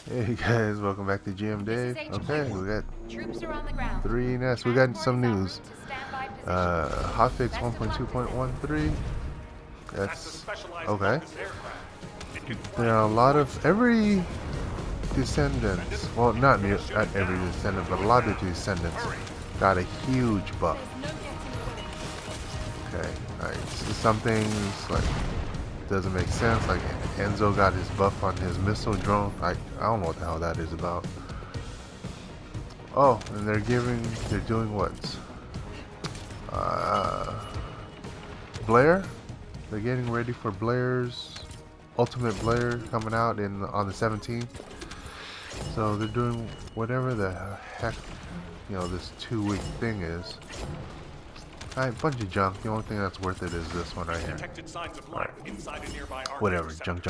Hey guys, welcome back to GM Dave. Okay, we got Troops are on the ground. three nests. We got some news. Hotfix 1.2.13. That's okay. There are a lot of every descendants. Well, not every descendant, but a lot of descendants got a huge buff. Okay, nice. Some things like doesn't make sense. Like Enzo got his buff on his missile drone. I don't know what the hell that is about. Oh, and they're doing what? Blair? They're getting ready for Blair's Ultimate Blair coming out on the 17th. So they're doing whatever the heck, this 2-week thing is. Alright, bunch of junk. The only thing that's worth it is this one right here. Right. Whatever, junk.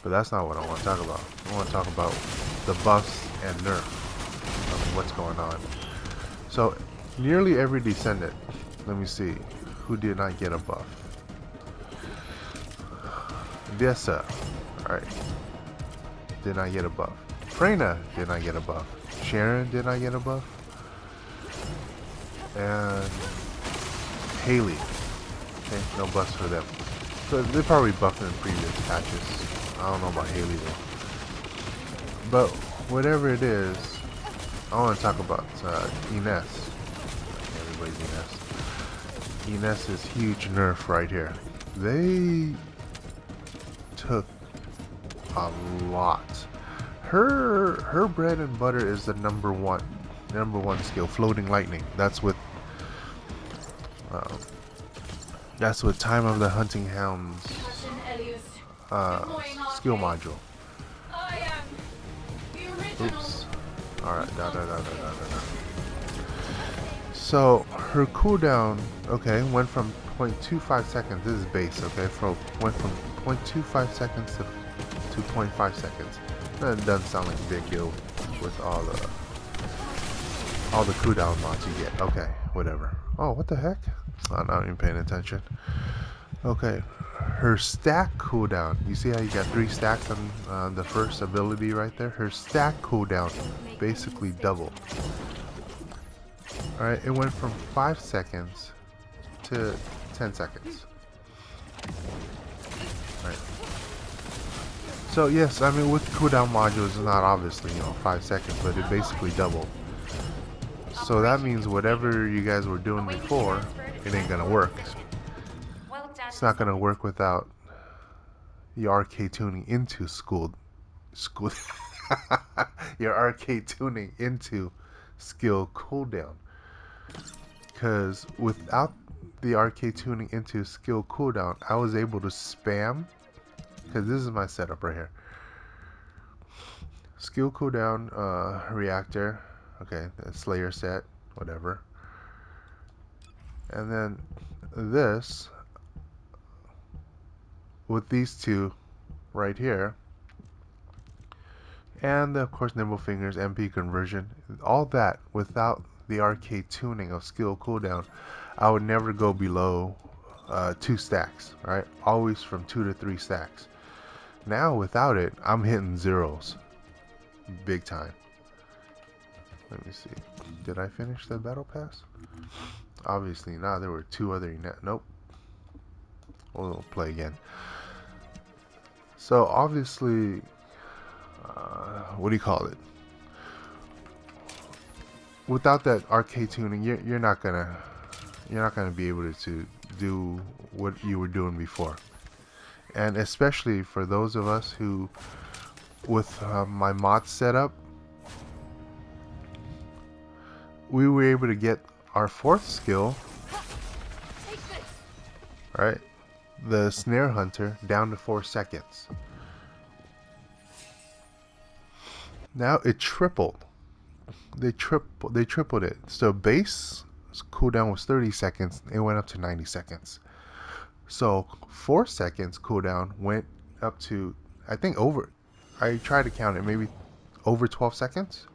But that's not what I want to talk about. I want to talk about the buffs and nerf of what's going on. So, nearly every descendant, let me see, who did not get a buff. Dessa, alright, did not get a buff. Freyna did not get a buff. Sharon did not get a buff. And Haley, okay, no buffs for them. So they probably buffed in previous patches. I don't know about Haley though. But whatever it is, I want to talk about Ines. Everybody's Ines. Ines's huge nerf right here. They took a lot. Her bread and butter is the number one skill, floating lightning. That's with Time of the Hunting Hounds skill module. Oops. Alright, So her cooldown, okay, went from 0.25 seconds. This is base, okay, went from 0.25 seconds to 0.5 seconds. That doesn't sound like a big deal with all the cooldown mods you get. Okay, whatever. Oh, what the heck? I'm not even paying attention. Okay, her stack cooldown. You see how you got 3 stacks on the first ability right there? Her stack cooldown basically doubled. Alright, it went from 5 seconds to 10 seconds. Right. So yes, I mean with cooldown modules it's not obviously 5 seconds, but it basically doubled. So that means whatever you guys were doing before, it ain't gonna work. It's not gonna work without the arcade tuning into your arcade tuning into skill cooldown. Because without the arcade tuning into skill cooldown, I was able to spam. Because this is my setup right here. Skill cooldown, reactor. Okay, the Slayer set, whatever. And then this, with these two right here. And of course Nimble Fingers, MP conversion. All that without the arcade tuning of skill cooldown, I would never go below 2 stacks, right? Always from 2 to 3 stacks. Now without it, I'm hitting zeros. Big time. Let me see. Did I finish the battle pass? Obviously not. There were 2 other nope. We'll play again. So obviously, what do you call it? Without that arcade tuning, you're not gonna be able to do what you were doing before. And especially for those of us who, with my mod setup, we were able to get our 4th skill, right? The Snare Hunter down to 4 seconds. Now it tripled. They tripled it. So base cooldown was 30 seconds. It went up to 90 seconds. So 4 seconds cooldown went up to, I think I tried to count it, maybe over 12 seconds.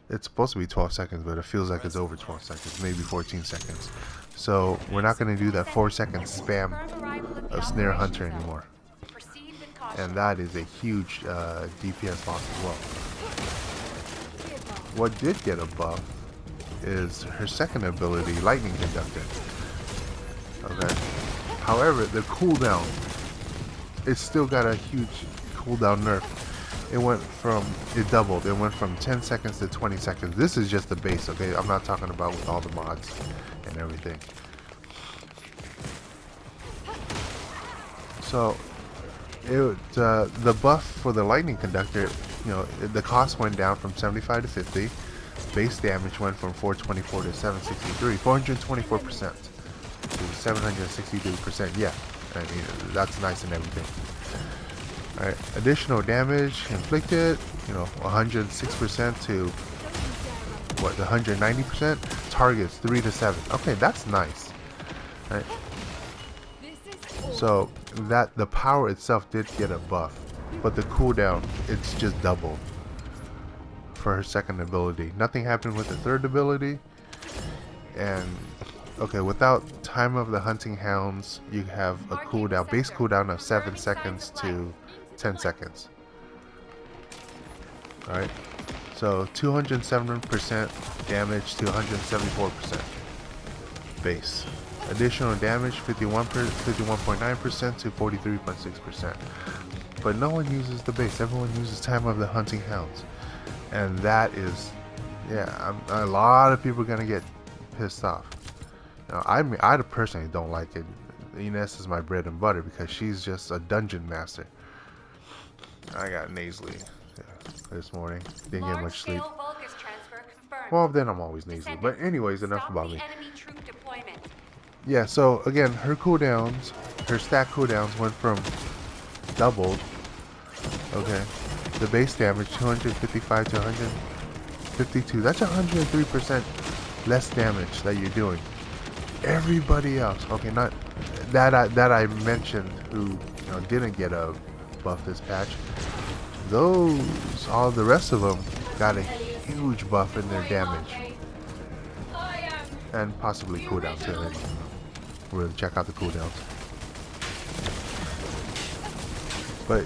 It's supposed to be 12 seconds, but it feels like it's over 12 seconds, maybe 14 seconds. So we're not going to do that 4-second spam of Snare Hunter anymore. and that is a huge DPS loss as well. What did get a buff is her second ability, Lightning Conductor. Okay. However, the cooldown, it's still got a huge cooldown nerf. It doubled. It went from 10 seconds to 20 seconds. This is just the base, okay? I'm not talking about with all the mods and everything. So, the buff for the Lightning Conductor, the cost went down from 75 to 50. Base damage went from 424 to 763. 424% to 763%. Yeah, I mean, that's nice and everything. Alright, additional damage inflicted, 106% to 190%. Targets 3 to 7. Okay, that's nice. Alright. So the power itself did get a buff, but the cooldown, it's just doubled for her second ability. Nothing happened with the third ability. And okay, without Time of the Hunting Hounds, you have a cooldown, base cooldown of 7 seconds to 10 seconds. Alright, so 207% damage to 174% base. Additional damage 51.9% to 43.6%. But no one uses the base. Everyone uses Time of the Hunting Hounds, and that is, yeah, a lot of people are gonna get pissed off. I personally don't like it. Ines is my bread and butter because she's just a dungeon master. I got nasally this morning. Didn't get much sleep. Well, then I'm always nasally. But anyways, enough about me. Yeah, so again, her cooldowns, her stack cooldowns went from doubled. Okay, the base damage 255 to 152. That's 103% less damage that you're doing. Everybody else, okay, not that I mentioned, who didn't get a buff this patch. All the rest of them got a huge buff in their damage and possibly cooldown too. We'll check out the cooldowns. But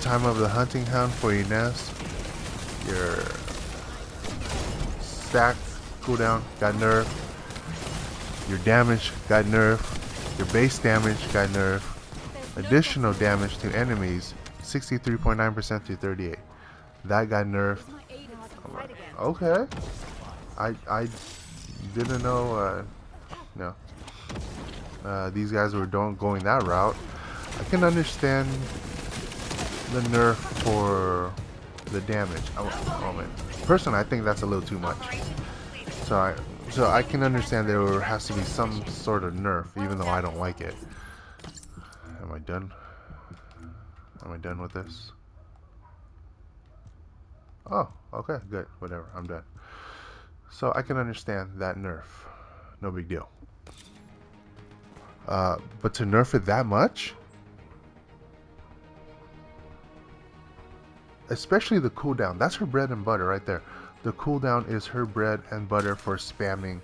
Time of the Hunting Hound for Ines, your stack cooldown got nerfed, your damage got nerfed, your base damage got nerfed, additional damage to enemies 63.9% to 38. That got nerfed. Okay, I didn't know. No. These guys were going that route. I can understand the nerf for the damage. Personally, I think that's a little too much. So I can understand there has to be some sort of nerf, even though I don't like it. Am I done? Am I done with this? Oh, okay, good. Whatever, I'm done. So I can understand that nerf. No big deal. But to nerf it that much? Especially the cooldown. That's her bread and butter right there. The cooldown is her bread and butter for spamming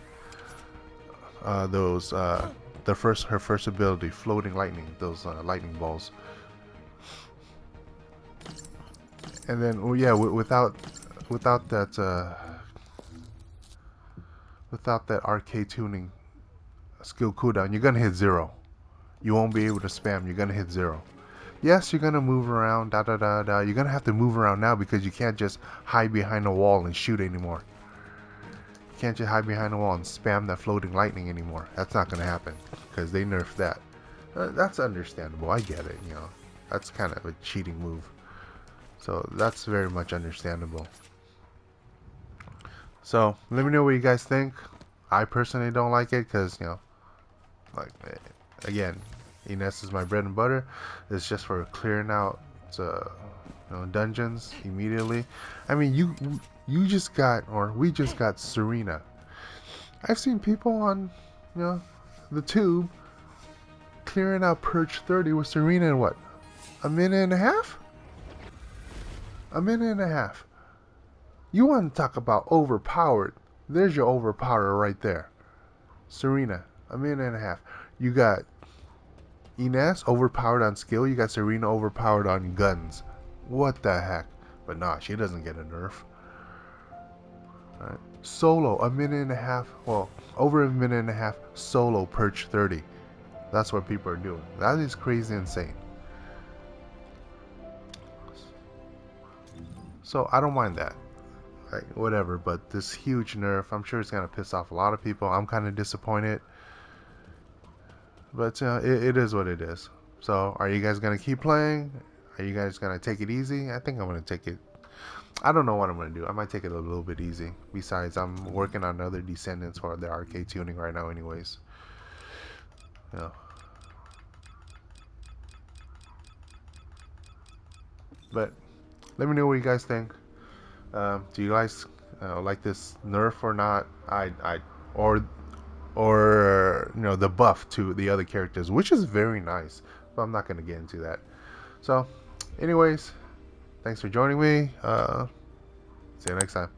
her first ability, floating lightning, those lightning balls. And then, well, yeah, without that arcade tuning skill cooldown, you're gonna hit 0. You won't be able to spam. You're gonna hit 0. Yes, you're gonna move around, You're gonna have to move around now because you can't just hide behind a wall and shoot anymore. You can't just hide behind a wall and spam that floating lightning anymore. That's not gonna happen because they nerfed that. That's understandable. I get it. That's kind of a cheating move. So that's very much understandable. So let me know what you guys think. I personally don't like it because like, again, Ines is my bread and butter. It's just for clearing out dungeons immediately. I mean, you just got, or we just got Serena. I've seen people on the tube clearing out Purge 30 with Serena in what, a minute and a half? A minute and a half. You want to talk about overpowered? There's your overpower right there. Serena, a minute and a half. You got Ines overpowered on skill. You got Serena overpowered on guns. What the heck? But nah, she doesn't get a nerf. Alright. Solo, a minute and a half. Well, over a minute and a half. Solo perch 30. That's what people are doing. That is crazy insane. So I don't mind that. Like, whatever, but this huge nerf, I'm sure it's gonna piss off a lot of people. I'm kind of disappointed, but it is what it is. So are you guys gonna keep playing? Are you guys gonna take it easy? I think I'm gonna take it. I don't know what I'm gonna do. I might take it a little bit easy. Besides, I'm working on other Descendants for the arcade tuning right now anyways. Yeah. But let me know what you guys think. Do you guys like this nerf or not? Or you know, the buff to the other characters, which is very nice, but I'm not going to get into that. So anyways, thanks for joining me. See you next time.